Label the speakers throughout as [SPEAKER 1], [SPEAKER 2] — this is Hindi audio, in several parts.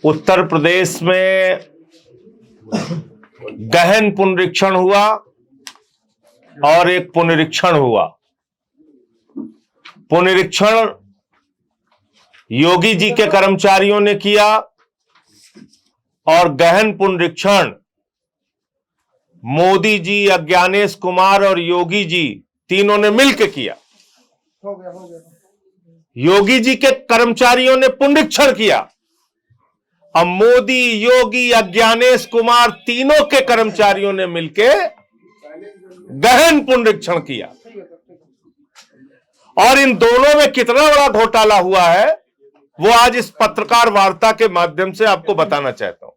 [SPEAKER 1] उत्तर प्रदेश में गहन पुनरीक्षण हुआ और एक पुनरीक्षण हुआ। पुनरीक्षण योगी जी के कर्मचारियों ने किया और गहन पुनरीक्षण मोदी जी, अज्ञानेश कुमार और योगी जी तीनों ने मिलकर किया। योगी जी के कर्मचारियों ने पुनरीक्षण किया। अब मोदी, योगी, अज्ञानेश कुमार तीनों के कर्मचारियों ने मिलकर गहन पुनरीक्षण किया। और इन दोनों में कितना बड़ा घोटाला हुआ है वो आज इस पत्रकार वार्ता के माध्यम से आपको बताना चाहता हूं।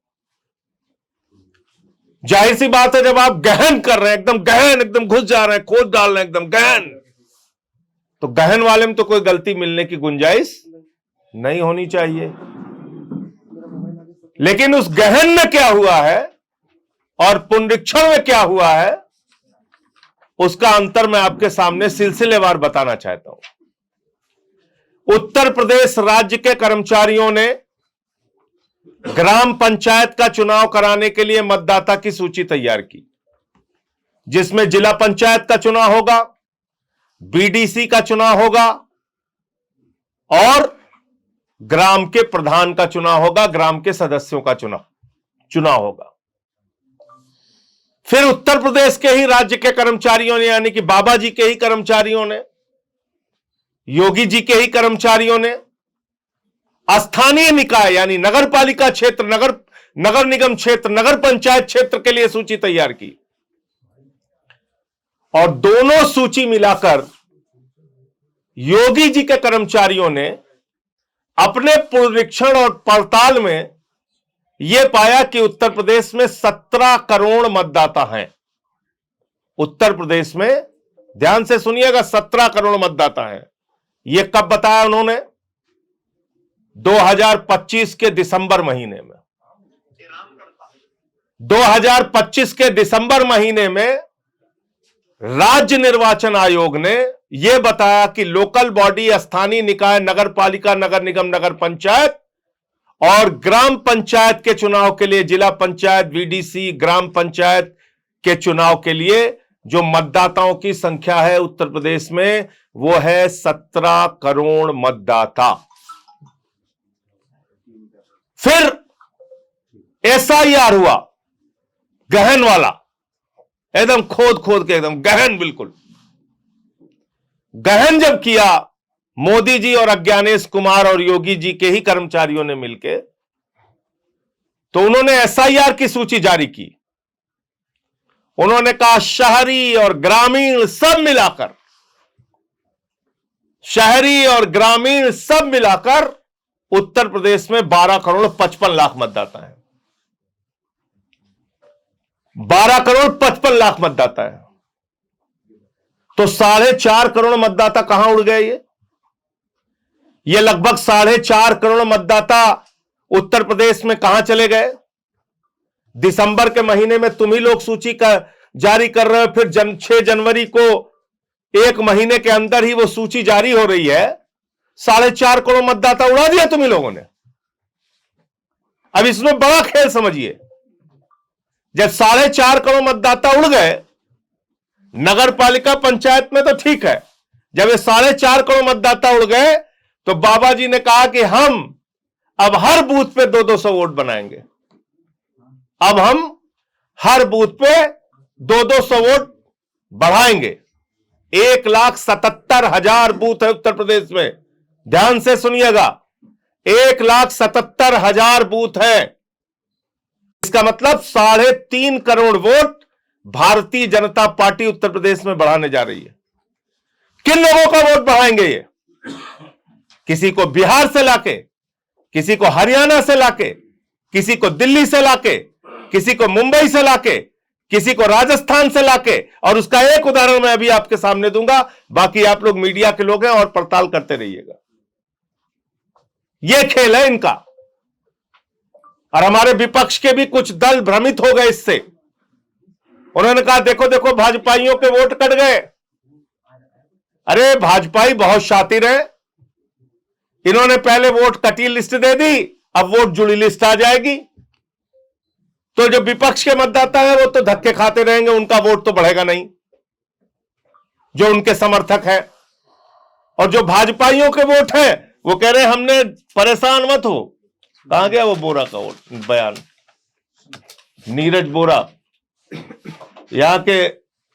[SPEAKER 1] जाहिर सी बात है, जब आप गहन कर रहे हैं, एकदम गहन, एकदम घुस जा रहे हैं, खोद डाल रहे हैं, एकदम गहन, तो गहन वाले में तो कोई गलती मिलने की गुंजाइश नहीं होनी चाहिए। लेकिन उस गहन में क्या हुआ है और पुनरीक्षण में क्या हुआ है उसका अंतर मैं आपके सामने सिलसिलेवार बताना चाहता हूं। उत्तर प्रदेश राज्य के कर्मचारियों ने ग्राम पंचायत का चुनाव कराने के लिए मतदाता की सूची तैयार की, जिसमें जिला पंचायत का चुनाव होगा, बीडीसी का चुनाव होगा और ग्राम के प्रधान का चुनाव होगा, ग्राम के सदस्यों का चुनाव होगा। फिर उत्तर प्रदेश के ही राज्य के कर्मचारियों ने, यानी कि बाबा जी के ही कर्मचारियों ने, योगी जी के ही कर्मचारियों ने स्थानीय निकाय यानी नगर पालिका क्षेत्र, नगर निगम क्षेत्र, नगर पंचायत क्षेत्र के लिए सूची तैयार की और दोनों सूची मिलाकर योगी जी के कर्मचारियों ने अपने पुनरीक्षण और पड़ताल में यह पाया कि उत्तर प्रदेश में 17 करोड़ मतदाता हैं। उत्तर प्रदेश में, ध्यान से सुनिएगा, 17 करोड़ मतदाता हैं। यह कब बताया उन्होंने? 2025 के दिसंबर महीने में। 2025 के दिसंबर महीने में राज्य निर्वाचन आयोग ने यह बताया कि लोकल बॉडी, स्थानीय निकाय, नगर पालिका, नगर निगम, नगर पंचायत और ग्राम पंचायत के चुनाव के लिए, जिला पंचायत, बीडीसी, ग्राम पंचायत के चुनाव के लिए जो मतदाताओं की संख्या है उत्तर प्रदेश में वो है 17 करोड़ मतदाता। फिर एसआईआर हुआ, गहन वाला, एकदम खोद के, एकदम गहन, बिल्कुल गहन जब किया मोदी जी और अज्ञानेश कुमार और योगी जी के ही कर्मचारियों ने मिलकर, तो उन्होंने एसआईआर की सूची जारी की। उन्होंने कहा शहरी और ग्रामीण सब मिलाकर, शहरी और ग्रामीण सब मिलाकर उत्तर प्रदेश में 12 करोड़ 55 लाख मतदाता हैं। 12 करोड़ 55 लाख मतदाता है। तो 4.5 करोड़ मतदाता कहां उड़ गए? ये लगभग 4.5 करोड़ मतदाता उत्तर प्रदेश में कहां चले गए? दिसंबर के महीने में तुम ही लोग सूची का जारी कर रहे हो, फिर 6 जनवरी को, एक महीने के अंदर ही वो सूची जारी हो रही है। 4.5 करोड़ मतदाता उड़ा दिया तुम ही लोगों ने। अब इसमें बड़ा खेल समझिए। जब 4.5 करोड़ मतदाता उड़ गए, नगर पालिका पंचायत में तो ठीक है, जब ये 4.5 करोड़ मतदाता उड़ गए तो बाबा जी ने कहा कि हम अब हर बूथ पे 200 वोट बनाएंगे। अब हम हर बूथ पे 200 वोट बढ़ाएंगे। 1,77,000 बूथ है उत्तर प्रदेश में। ध्यान से सुनिएगा, 1,77,000 बूथ है। इसका मतलब 3.5 करोड़ वोट भारतीय जनता पार्टी उत्तर प्रदेश में बढ़ाने जा रही है। किन लोगों का वोट बढ़ाएंगे ये? किसी को बिहार से लाके, किसी को हरियाणा से लाके, किसी को दिल्ली से लाके, किसी को मुंबई से लाके, किसी को राजस्थान से लाके, और उसका एक उदाहरण मैं अभी आपके सामने दूंगा। बाकी आप लोग मीडिया के लोग हैं और पड़ताल करते रहिएगा। यह खेल है इनका। और हमारे विपक्ष के भी कुछ दल भ्रमित हो गए इससे। उन्होंने कहा देखो देखो भाजपाइयों के वोट कट गए। अरे भाजपाई बहुत शातिर है, इन्होंने पहले वोट कटी लिस्ट दे दी, अब वोट जुड़ी लिस्ट आ जाएगी तो जो विपक्ष के मतदाता है वो तो धक्के खाते रहेंगे, उनका वोट तो बढ़ेगा नहीं, जो उनके समर्थक है। और जो भाजपाइयों के वोट है वो कह रहे हैं हमने, परेशान मत हो। कहां गया वो बोरा का वोट बयान, नीरज बोरा, यहां के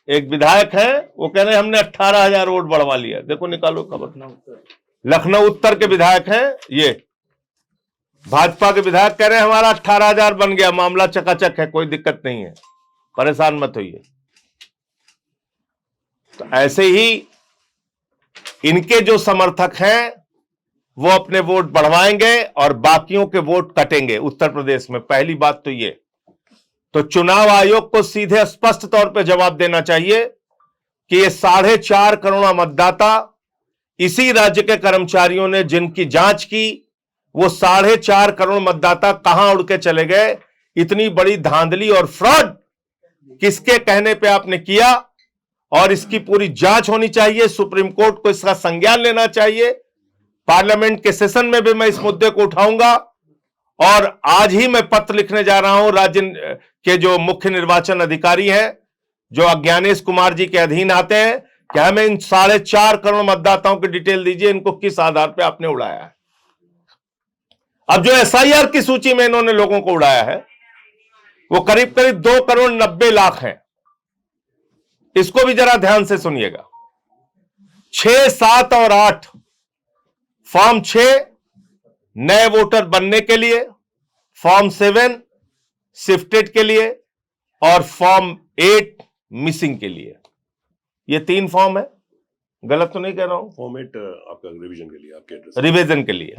[SPEAKER 1] एक विधायक है, वो कह रहे हैं हमने 18,000 वोट बढ़वा लिया। देखो निकालो खबर, लखनऊ उत्तर के विधायक हैं ये, भाजपा के विधायक कह रहे हैं हमारा 18,000 बन गया, मामला चकाचक है, कोई दिक्कत नहीं है, परेशान मत होइए। तो ऐसे ही इनके जो समर्थक हैं वो अपने वोट बढ़वाएंगे और बाकियों के वोट कटेंगे उत्तर प्रदेश में। पहली बात तो ये, तो चुनाव आयोग को सीधे स्पष्ट तौर पे जवाब देना चाहिए कि ये 4.5 करोड़ मतदाता, इसी राज्य के कर्मचारियों ने जिनकी जांच की, वो 4.5 करोड़ मतदाता कहां उड़ के चले गए? इतनी बड़ी धांधली और फ्रॉड किसके कहने पे आपने किया? और इसकी पूरी जांच होनी चाहिए, सुप्रीम कोर्ट को इसका संज्ञान लेना चाहिए। पार्लियामेंट के सेशन में भी मैं इस मुद्दे को उठाऊंगा और आज ही मैं पत्र लिखने जा रहा हूं राज्य के जो मुख्य निर्वाचन अधिकारी हैं, जो अज्ञानेश कुमार जी के अधीन आते हैं, कि हमें इन 4.5 करोड़ मतदाताओं की डिटेल दीजिए, इनको किस आधार पे आपने उड़ाया है। अब जो एसआईआर की सूची में इन्होंने लोगों को उड़ाया है वो करीब करीब 2 करोड़ 90 लाख है। इसको भी जरा ध्यान से सुनिएगा। 6, 7 और 8, फॉर्म 6 नए वोटर बनने के लिए, फॉर्म 7 शिफ्टेड के लिए और फॉर्म 8 मिसिंग के लिए। ये 3 फॉर्म है, गलत तो नहीं कह रहा हूं?
[SPEAKER 2] फॉर्म 8 आपका रिवीजन के लिए, आपके एड्रेस
[SPEAKER 1] रिवीजन के लिए,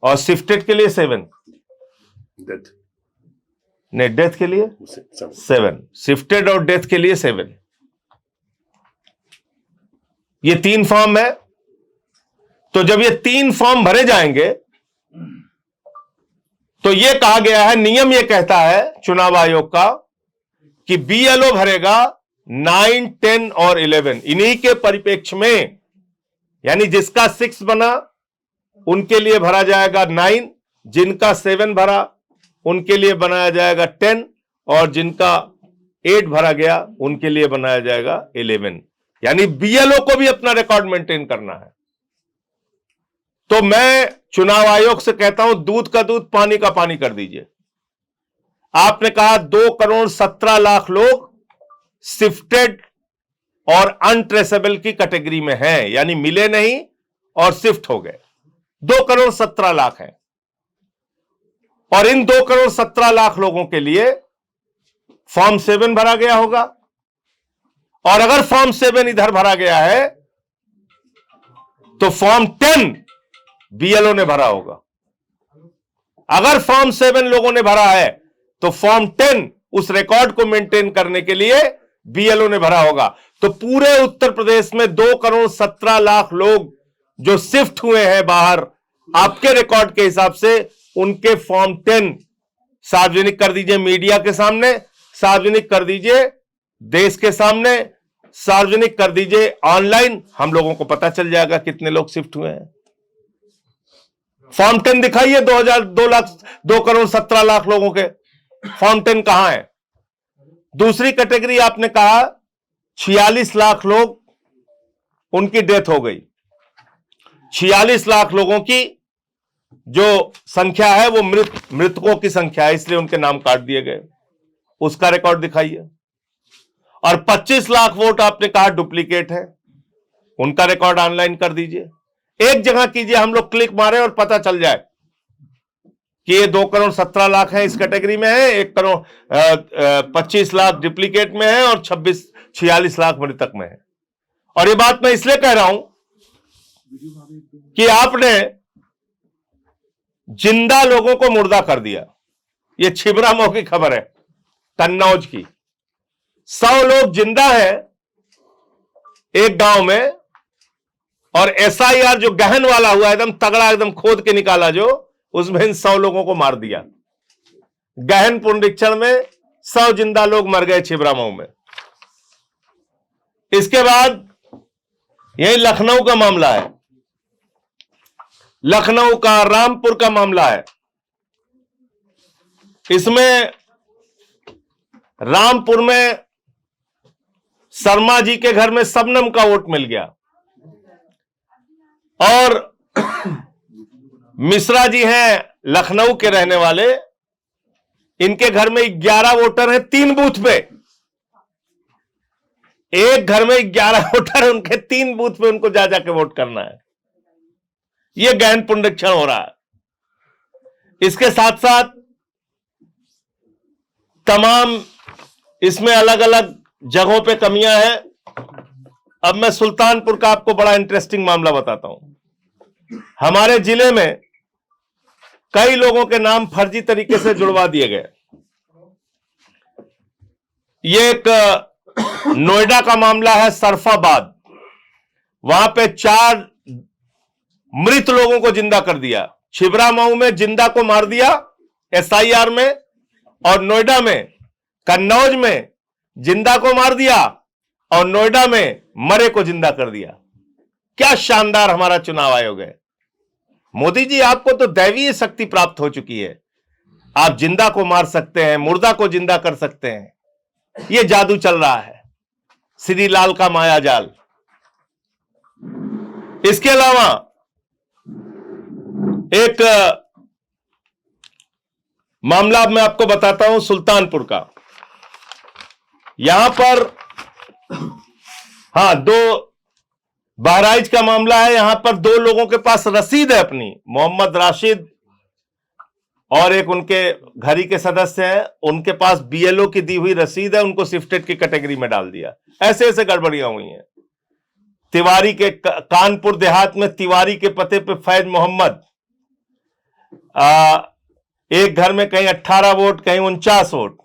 [SPEAKER 1] और शिफ्टेड के लिए 7,
[SPEAKER 2] डेथ
[SPEAKER 1] नहीं डेथ के लिए 7, शिफ्टेड और डेथ के लिए 7। ये 3 फॉर्म है। तो जब ये 3 फॉर्म भरे जाएंगे तो ये कहा गया है, नियम ये कहता है चुनाव आयोग का कि बीएलओ भरेगा 9, 10 और 11। इन्हीं के परिप्रेक्ष्य में, यानी जिसका 6 बना उनके लिए भरा जाएगा 9, जिनका 7 भरा उनके लिए बनाया जाएगा 10 और जिनका 8 भरा गया उनके लिए बनाया जाएगा 11। यानी बीएलओ को भी अपना रिकॉर्ड मेंटेन करना है। तो मैं चुनाव आयोग से कहता हूं, दूध का दूध पानी का पानी कर दीजिए। आपने कहा 2 करोड़ 17 लाख लोग शिफ्टेड और अनट्रेसेबल की कैटेगरी में हैं, यानी मिले नहीं और शिफ्ट हो गए। 2 करोड़ 17 लाख हैं और इन 2 करोड़ 17 लाख लोगों के लिए फॉर्म 7 भरा गया होगा। और अगर फॉर्म 7 इधर भरा गया है तो फॉर्म 10 बीएलओ ने भरा होगा। अगर फॉर्म 7 लोगों ने भरा है तो फॉर्म 10 उस रिकॉर्ड को मेंटेन करने के लिए बीएलओ ने भरा होगा। तो पूरे उत्तर प्रदेश में 2 करोड़ 17 लाख लोग जो शिफ्ट हुए हैं बाहर, आपके रिकॉर्ड के हिसाब से उनके फॉर्म 10 सार्वजनिक कर दीजिए, मीडिया के सामने सार्वजनिक कर दीजिए, देश के सामने सार्वजनिक कर दीजिए, ऑनलाइन हम लोगों को पता चल जाएगा कितने लोग शिफ्ट हुए हैं। फॉर्म 10 दिखाइए, 2 करोड़ 17 लाख लोगों के फॉर्म 10 कहां है? दूसरी कैटेगरी आपने कहा 46 लाख लोग, उनकी डेथ हो गई। 46 लाख लोगों की जो संख्या है वो मृतकों की संख्या है, इसलिए उनके नाम काट दिए गए। उसका रिकॉर्ड दिखाइए। और 25 लाख वोट आपने कहा डुप्लीकेट है, उनका रिकॉर्ड ऑनलाइन कर दीजिए। एक जगह कीजिए, हम लोग क्लिक मारे और पता चल जाए कि ये 2 करोड़ 17 लाख है इस कैटेगरी में है, 1 करोड़ 25 लाख डुप्लीकेट में है और 46 लाख मृतक में है। और ये बात मैं इसलिए कह रहा हूं कि आपने जिंदा लोगों को मुर्दा कर दिया। ये छिबरामऊ की खबर है, कन्नौज की। 100 लोग जिंदा है एक गांव में, और एसआईआर जो गहन वाला हुआ, एकदम तगड़ा, एकदम खोद के निकाला जो, उसमें इन 100 लोगों को मार दिया। गहन पुनरीक्षण में 100 जिंदा लोग मर गए छिबरामऊ में। इसके बाद यही लखनऊ का मामला है। लखनऊ का, रामपुर का मामला है। इसमें रामपुर में शर्मा जी के घर में शबनम का वोट मिल गया और मिश्रा जी हैं लखनऊ के रहने वाले, इनके घर में 11 वोटर हैं 3 बूथ पे। एक घर में 11 वोटर, उनके 3 बूथ पे उनको जा जाके वोट करना है। यह गहन पुनरीक्षण हो रहा है। इसके साथ साथ तमाम इसमें अलग अलग जगहों पे कमियां हैं। अब मैं सुल्तानपुर का आपको बड़ा इंटरेस्टिंग मामला बताता हूं। हमारे जिले में कई लोगों के नाम फर्जी तरीके से जुड़वा दिए गए। ये एक नोएडा का मामला है, सरफाबाद। वहां पे 4 मृत लोगों को जिंदा कर दिया। छिबरामऊ में जिंदा को मार दिया SIR में, और नोएडा में कन्नौज में जिंदा को मार दिया और नोएडा में मरे को जिंदा कर दिया। क्या शानदार हमारा चुनाव आयोग है। मोदी जी, आपको तो दैवीय शक्ति प्राप्त हो चुकी है। आप जिंदा को मार सकते हैं, मुर्दा को जिंदा कर सकते हैं। यह जादू चल रहा है, श्री लाल का माया जाल। इसके अलावा एक मामला मैं आपको बताता हूं सुल्तानपुर का। यहां पर बहराइच का मामला है। यहां पर 2 लोगों के पास रसीद है अपनी, मोहम्मद राशिद और एक उनके घरी के सदस्य हैं, उनके पास BLO की दी हुई रसीद है, उनको शिफ्टेड की कैटेगरी में डाल दिया। ऐसे ऐसे गड़बड़ियां हुई हैं। तिवारी के कानपुर देहात में तिवारी के पते पे फैज मोहम्मद, एक घर में कहीं 18 वोट, कहीं 49 वोट।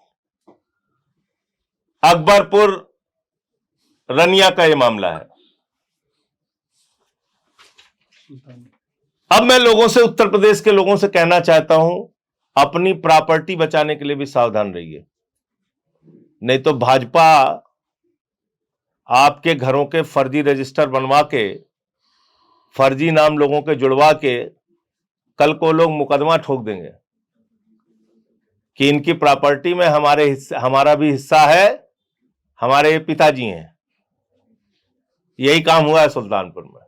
[SPEAKER 1] अकबरपुर रनिया का यह मामला है। अब मैं लोगों से, उत्तर प्रदेश के लोगों से कहना चाहता हूं, अपनी प्रॉपर्टी बचाने के लिए भी सावधान रहिए, नहीं तो भाजपा आपके घरों के फर्जी रजिस्टर बनवा के, फर्जी नाम लोगों के जुड़वा के, कल को लोग मुकदमा ठोक देंगे कि इनकी प्रॉपर्टी में हमारा भी हिस्सा है, हमारे पिताजी हैं। यही काम हुआ है सुल्तानपुर में।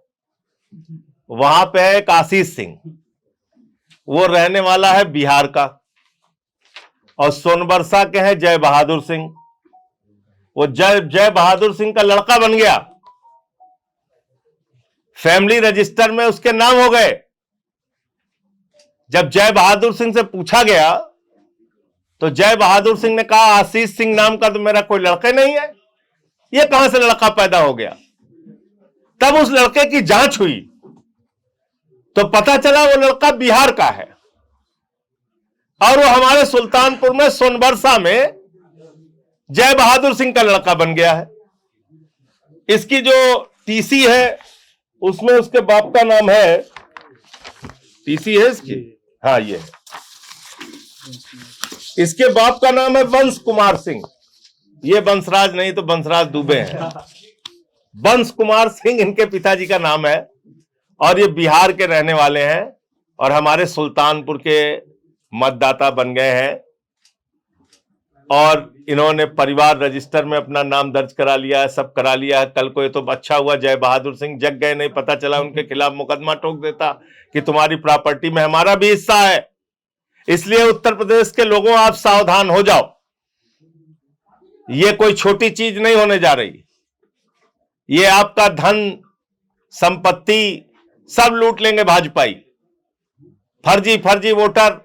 [SPEAKER 1] वहां पे है एक आशीष सिंह, वो रहने वाला है बिहार का, और सोनबरसा के हैं जय बहादुर सिंह। वो जय बहादुर सिंह का लड़का बन गया, फैमिली रजिस्टर में उसके नाम हो गए। जब जय बहादुर सिंह से पूछा गया तो जय बहादुर सिंह ने कहा, आशीष सिंह नाम का तो मेरा कोई लड़का नहीं है, ये कहां से लड़का पैदा हो गया। तब उस लड़के की जांच हुई तो पता चला वो लड़का बिहार का है, और वो हमारे सुल्तानपुर में सोनबरसा में जय बहादुर सिंह का लड़का बन गया है। इसकी जो TC है उसमें उसके बाप का नाम है, TC है इसकी, हाँ ये है। इसके बाप का नाम है वंश कुमार सिंह। ये वंशराज नहीं तो वंशराज दुबे हैं। वंश कुमार सिंह इनके पिताजी का नाम है, और ये बिहार के रहने वाले हैं और हमारे सुल्तानपुर के मतदाता बन गए हैं। और इन्होंने परिवार रजिस्टर में अपना नाम दर्ज करा लिया है, सब करा लिया है। कल को ये तो अच्छा हुआ जय बहादुर सिंह जग गए, नहीं पता चला उनके खिलाफ मुकदमा ठोक देता कि तुम्हारी प्रॉपर्टी में हमारा भी हिस्सा है। इसलिए उत्तर प्रदेश के लोगों, आप सावधान हो जाओ, ये कोई छोटी चीज नहीं होने जा रही। ये आपका धन संपत्ति सब लूट लेंगे भाजपाई, फर्जी वोटर।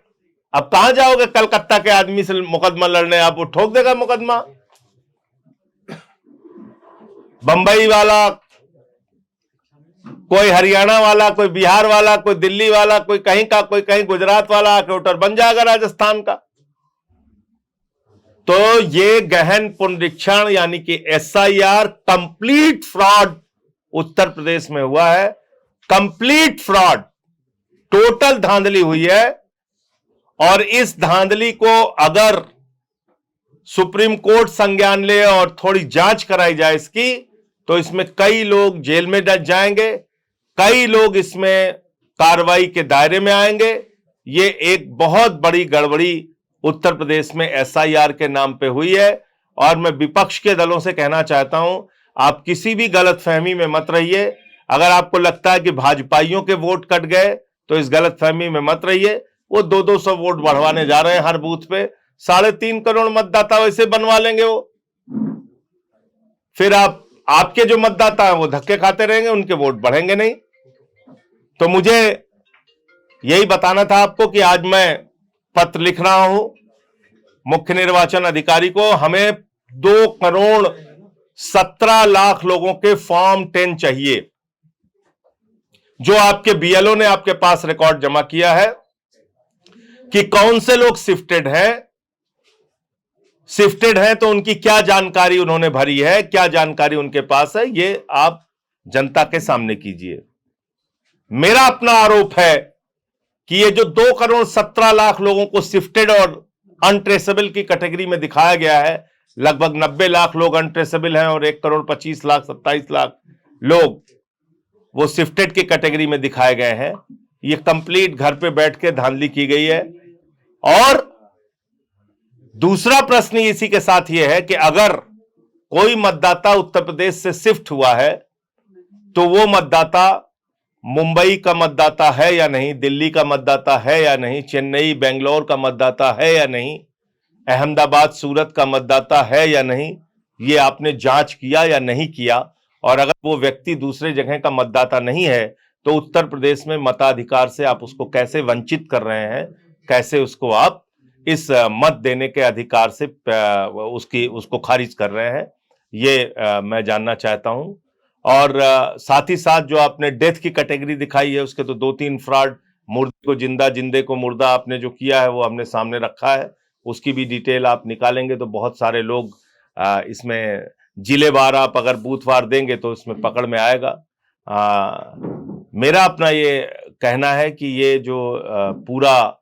[SPEAKER 1] अब कहां जाओगे कलकत्ता के आदमी से मुकदमा लड़ने, आप वो ठोक देगा मुकदमा। बंबई वाला, कोई हरियाणा वाला, कोई बिहार वाला, कोई दिल्ली वाला, कोई कहीं का, कोई कहीं गुजरात वाला आके वोटर बन जाएगा राजस्थान का। तो ये गहन पुनरीक्षण यानी कि SIR complete fraud Uttar Pradesh में हुआ है। कंप्लीट फ्रॉड, टोटल धांधली हुई है। और इस धांधली को अगर सुप्रीम कोर्ट संज्ञान ले और थोड़ी जांच कराई जाए इसकी, तो इसमें कई लोग जेल में जाएंगे, कई लोग इसमें कार्रवाई के दायरे में आएंगे। ये एक बहुत बड़ी गड़बड़ी उत्तर प्रदेश में एसआईआर के नाम पे हुई है और मैं विपक्ष के दलों से कहना चाहता हूं, आप किसी भी गलतफहमी में मत रहिए। अगर आपको लगता है कि भाजपाइयों के वोट कट गए तो इस गलतफहमी में मत रहिए। वो 200 वोट बढ़वाने जा रहे हैं हर बूथ पे, 3.5 करोड़ मतदाता वैसे बनवा लेंगे वो। फिर आपके जो मतदाता हैं वो धक्के खाते रहेंगे, उनके वोट बढ़ेंगे नहीं। तो मुझे यही बताना था आपको कि आज मैं पत्र लिख रहा हूं मुख्य निर्वाचन अधिकारी को। हमें 2,17,00,000 लोगों के फॉर्म 10 चाहिए, जो आपके बीएलओ ने आपके पास रिकॉर्ड जमा किया है कि कौन से लोग शिफ्टेड हैं तो उनकी क्या जानकारी उन्होंने भरी है, क्या जानकारी उनके पास है, ये आप जनता के सामने कीजिए। मेरा अपना आरोप है कि ये जो 2,17,00,000 लोगों को शिफ्टेड और अनट्रेसेबल की कैटेगरी में दिखाया गया है, लगभग 90 लाख लोग अनट्रेसेबल हैं और 1,25,27,00,000 लोग वो शिफ्टेड की कैटेगरी में दिखाए गए हैं। ये कंप्लीट घर पे बैठ के धांधली की गई है। और दूसरा प्रश्न इसी के साथ ये है कि अगर कोई मतदाता उत्तर प्रदेश से शिफ्ट हुआ है तो वो मतदाता मुंबई का मतदाता है या नहीं, दिल्ली का मतदाता है या नहीं, चेन्नई बेंगलोर का मतदाता है या नहीं, अहमदाबाद सूरत का मतदाता है या नहीं, ये आपने जांच किया या नहीं किया। और अगर वो व्यक्ति दूसरे जगह का मतदाता नहीं है तो उत्तर प्रदेश में मताधिकार से आप उसको कैसे वंचित कर रहे हैं, कैसे उसको आप इस मत देने के अधिकार से उसको खारिज कर रहे हैं, ये मैं जानना चाहता हूं। और साथ ही साथ जो आपने डेथ की कैटेगरी दिखाई है उसके तो 2-3 फ्रॉड, मुर्दे को जिंदा, जिंदे को मुर्दा आपने जो किया है वो हमने सामने रखा है, उसकी भी डिटेल आप निकालेंगे तो बहुत सारे लोग इसमें जिलेवार आप अगर बूथवार देंगे तो इसमें पकड़ में आएगा। मेरा अपना ये कहना है कि ये जो पूरा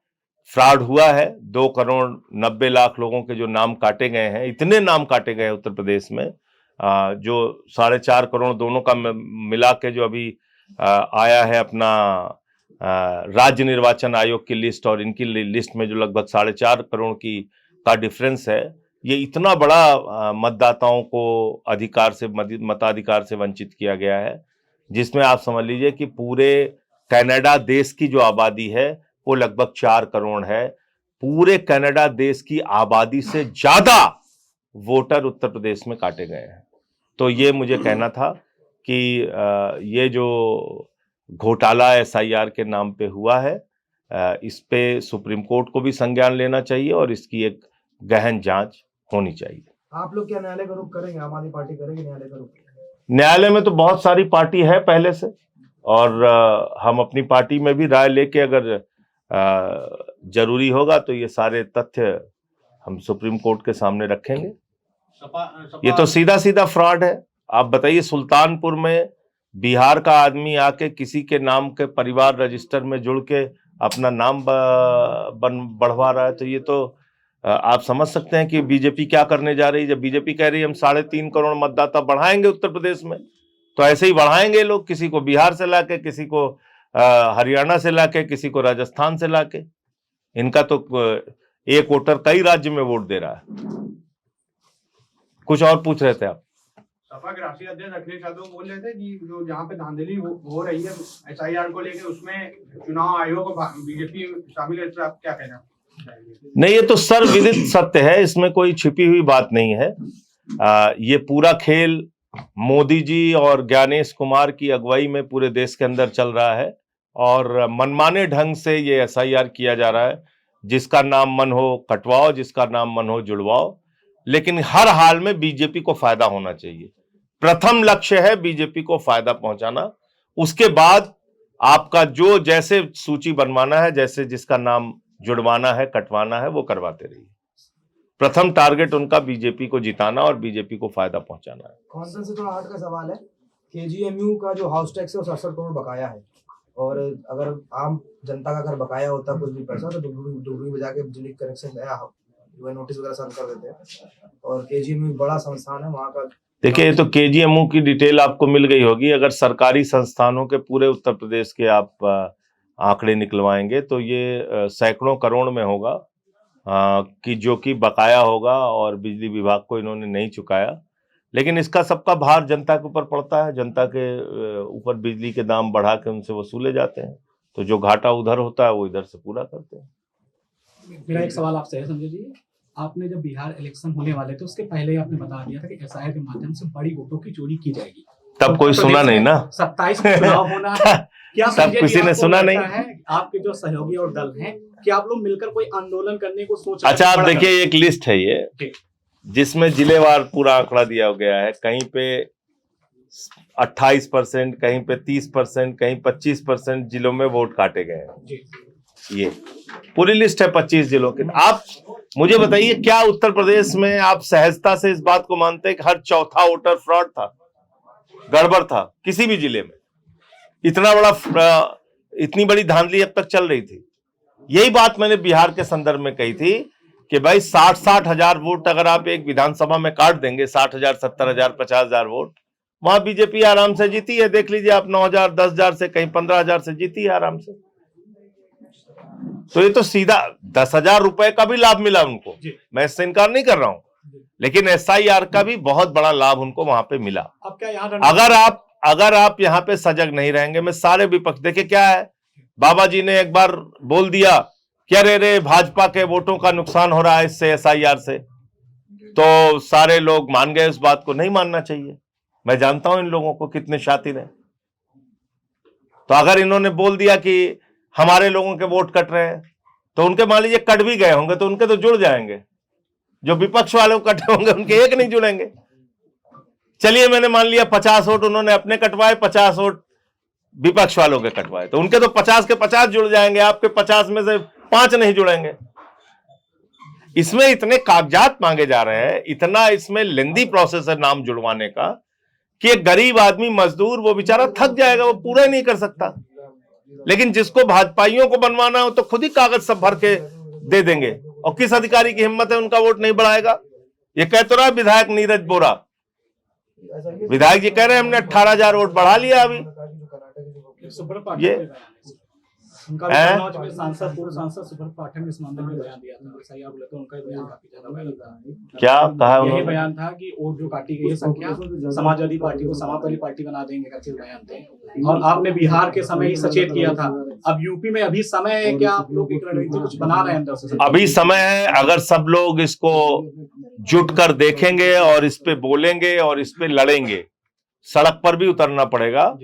[SPEAKER 1] फ्रॉड हुआ है, 2,90,00,000 लोगों के जो नाम काटे गए हैं, इतने नाम काटे गए उत्तर प्रदेश में, जो 4.5 करोड़ दोनों का मिला के जो अभी आया है अपना राज्य निर्वाचन आयोग की लिस्ट और इनकी लिस्ट में जो लगभग 4.5 करोड़ की का डिफरेंस है, ये इतना बड़ा मतदाताओं को मताधिकार से वंचित किया गया है, जिसमें आप समझ लीजिए कि पूरे कनाडा देश की जो आबादी है वो लगभग 4 करोड़ है। पूरे कनाडा देश की आबादी से ज्यादा वोटर उत्तर प्रदेश में काटे गए हैं। तो ये मुझे कहना था कि ये जो घोटाला एसआईआर के नाम पे हुआ है, इस पे सुप्रीम कोर्ट को भी संज्ञान लेना चाहिए और इसकी एक गहन जांच होनी चाहिए।
[SPEAKER 3] आप लोग क्या न्यायालय का रुख करेंगे? आम आदमी पार्टी करेंगे न्यायालय का रुख?
[SPEAKER 1] न्यायालय में तो बहुत सारी पार्टी है पहले से, और हम अपनी पार्टी में भी राय लेके अगर जरूरी होगा तो ये सारे तथ्य हम सुप्रीम कोर्ट के सामने रखेंगे। ये तो सीधा सीधा फ्रॉड है। आप बताइए, सुल्तानपुर में बिहार का आदमी आके किसी के नाम के परिवार रजिस्टर में जुड़ के अपना नाम बढ़वा रहा है, तो ये तो आप समझ सकते हैं कि बीजेपी क्या करने जा रही है। जब बीजेपी कह रही है हम 3.5 करोड़ मतदाता बढ़ाएंगे उत्तर प्रदेश में, तो ऐसे ही बढ़ाएंगे लोग, किसी को बिहार से लाके, किसी को हरियाणा से लाके, किसी को राजस्थान से लाके। इनका तो एक वोटर कई राज्य में वोट दे रहा है। कुछ और पूछ रहे थे आप?
[SPEAKER 4] सपा के राष्ट्रीय अध्यक्ष अखिलेश यादव बोल रहे थे कि जो जहाँ पे धांधली हो रही है एसआईआर को लेकर, उसमें चुनाव आयोग और बीजेपी शामिल है, इस पर आप क्या कहना?
[SPEAKER 1] नहीं, ये तो सर्वविदित सत्य है, इसमें कोई छिपी हुई बात नहीं है। ये पूरा खेल मोदी जी और ज्ञानेश कुमार की अगुवाई में पूरे देश के अंदर चल रहा है और मनमाने ढंग से ये एसआईआर किया जा रहा है। जिसका नाम मन हो कटवाओ, जिसका नाम मन हो जुड़वाओ, लेकिन हर हाल में बीजेपी को फायदा होना चाहिए। प्रथम लक्ष्य है बीजेपी को फायदा पहुंचाना। उसके बाद आपका जो जैसे सूची बनवाना है, जैसे जिसका नाम जुड़वाना है, कटवाना है, वो करवाते रहिए। प्रथम टारगेट उनका बीजेपी को जिताना और बीजेपी को फायदा पहुंचाना है।
[SPEAKER 3] कौंसल से थोड़ा हट का सवाल है, केजीएमयू का जो हाउस टैक्स है वो 67 करोड़ बकाया है, और अगर आम जनता का अगर बकाया होता कुछ भी पैसा तो डुगडुगी बजा के बिजली कनेक्शन नोटिस वगैरह सर्व कर देते हैं। और केजीएमयू बड़ा संस्थान है वहाँ का।
[SPEAKER 1] देखिए, ये तो केजीएमयू की डिटेल आपको मिल गई होगी। अगर सरकारी संस्थानों के पूरे उत्तर प्रदेश के आप आंकड़े निकलवाएंगे तो ये सैकड़ों करोड़ में होगा कि जो कि बकाया होगा और बिजली विभाग को इन्होंने नहीं चुकाया। लेकिन इसका सबका भार जनता के ऊपर पड़ता है, जनता के ऊपर बिजली के दाम बढ़ा के उनसे वसूले जाते हैं, तो जो घाटा उधर होता है वो इधर से पूरा करते हैं।
[SPEAKER 5] मेरा एक सवाल आपसे है संजय जी, आपने जब बिहार इलेक्शन होने वाले थे उसके पहले ही आपने बता दिया था कि एसआईआर के माध्यम से बड़ी वोटों की चोरी की जाएगी।
[SPEAKER 1] तब कोई सुना नहीं ना,
[SPEAKER 5] 27 को चुनाव होना है, क्या
[SPEAKER 1] तब किसी ने सुना नहीं
[SPEAKER 5] है? आपके जो सहयोगी और दल हैं, क्या आप लोग मिलकर कोई आंदोलन करने को सोच?
[SPEAKER 1] अच्छा, आप देखिए एक लिस्ट है ये जिसमें जिलेवार पूरा आंकड़ा दिया गया है। कहीं पे 28%, कहीं पे 30%, कहीं 25% जिलों में वोट काटे गए हैं। ये पूरी लिस्ट है 25 जिलों की। आप मुझे बताइए, क्या उत्तर प्रदेश में आप सहजता से इस बात को मानते हैं कि हर चौथा वोटर फ्रॉड था, गड़बड़ था किसी भी जिले में? इतनी बड़ी धांधली अब तक चल रही थी। यही बात मैंने बिहार के संदर्भ में कही थी कि भाई 60 हजार वोट अगर आप एक विधानसभा में काट देंगे, 60 हजार, 70 हजार, 50 हजार वोट, वहां बीजेपी आराम से जीती है। देख लीजिए आप, 9 हजार, 10 हजार से कहीं 15 हजार से जीती है आराम से। तो ये तो सीधा 10 हजार रुपए का भी लाभ मिला उनको, मैं इससे इनकार नहीं कर रहा हूं, लेकिन एसआईआर का भी बहुत बड़ा लाभ उनको वहां पे मिला।
[SPEAKER 5] अब क्या
[SPEAKER 1] अगर आप यहाँ पे सजग नहीं रहेंगे, मैं सारे विपक्ष, देखिए क्या है, बाबा जी ने एक बार बोल दिया कि अरे रे भाजपा के वोटों का नुकसान हो रहा है इससे, एसआईआर से, तो सारे लोग मान गए। उस बात को नहीं मानना चाहिए। मैं जानता हूं इन लोगों को कितने शातिर हैं। तो अगर इन्होंने बोल दिया कि हमारे लोगों के वोट कट रहे हैं, तो उनके मान लीजिए कट भी गए होंगे तो उनके तो जुड़ जाएंगे। जो विपक्ष वाले कटे होंगे उनके एक नहीं जुड़ेंगे। चलिए मैंने मान लिया 50 वोट उन्होंने अपने कटवाए, 50 वोट विपक्ष वालों के कटवाए, तो उनके तो 50 के 50 जुड़ जाएंगे, आपके 50 में से 5 नहीं जुड़ेंगे। इसमें इतने कागजात मांगे जा रहे हैं, इतना इसमें लेंदी प्रोसेस है नाम जुड़वाने का, कि एक गरीब आदमी, मजदूर, वो बेचारा थक जाएगा, वो पूरा नहीं कर सकता। लेकिन जिसको भाजपाइयों को बनवाना हो तो खुद ही कागज सब भर के दे देंगे, और किस अधिकारी की हिम्मत है उनका वोट नहीं बढ़ाएगा? ये कह तो रहा विधायक नीरज बोरा, विधायक जी कह रहे हैं हमने 18,000 वोट बढ़ा लिया अभी। ये
[SPEAKER 5] उनका कन्नौज में सांसद, पूर्व सांसद सुब्रत पाठक ने इस मामले में बयान दिया था, सही आप बोले तो उनका बयान काफी ज्यादा वायरल था।
[SPEAKER 1] क्या कहा
[SPEAKER 5] उन्होंने? यही बयान था कि वोट जो काटी गई है संख्या, समाजवादी पार्टी को समाजवादी पार्टी बना देंगे करके बयान थे। और आपने बिहार के समय ही सचेत किया था। अब यूपी में अभी समय है, क्या आप लोग एक रणनीति कुछ बना रहे हैं अंदर से?
[SPEAKER 1] अभी समय है, अगर सब लोग इसको जुट कर देखेंगे और इस पे बोलेंगे और इस पे लड़ेंगे, सड़क पर भी उतरना पड़ेगा,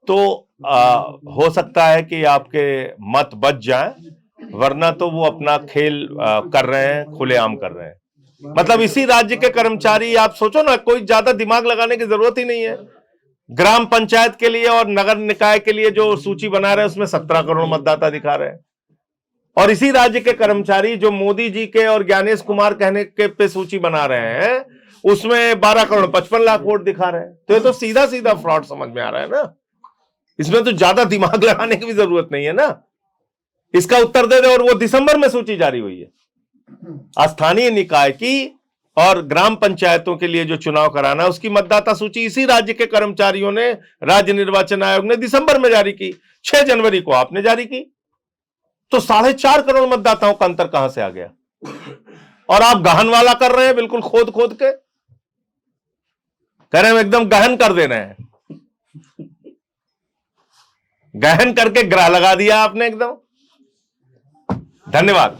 [SPEAKER 1] तो हो सकता है कि आपके मत बच जाएं, वरना तो वो अपना खेल कर रहे हैं, खुलेआम कर रहे हैं। मतलब इसी राज्य के कर्मचारी, आप सोचो ना, कोई ज्यादा दिमाग लगाने की जरूरत ही नहीं है। ग्राम पंचायत के लिए और नगर निकाय के लिए जो सूची बना रहे हैं उसमें 17 करोड़ मतदाता दिखा रहे हैं, और इसी राज्य के कर्मचारी जो मोदी जी के और ज्ञानेश कुमार कहने के पे सूची बना रहे हैं उसमें 12 करोड़ 55 लाख वोट दिखा रहे हैं। तो ये तो सीधा सीधा फ्रॉड समझ में आ रहा है ना, इसमें तो ज्यादा दिमाग लगाने की भी जरूरत नहीं है ना। इसका उत्तर दे दे, और वो दिसंबर में सूची जारी हुई है। स्थानीय निकाय की और ग्राम पंचायतों के लिए जो चुनाव कराना है उसकी मतदाता सूची इसी राज्य के कर्मचारियों ने, राज्य निर्वाचन आयोग ने दिसंबर में जारी की, 6 जनवरी को आपने जारी की। तो 4.5 करोड़ मतदाताओं का अंतर कहां से आ गया? और आप गहन वाला कर रहे हैं, बिल्कुल खोद खोद के कह रहे हैं, एकदम गहन कर दे रहे हैं। गहन करके ग्रह लगा दिया आपने एकदम। धन्यवाद।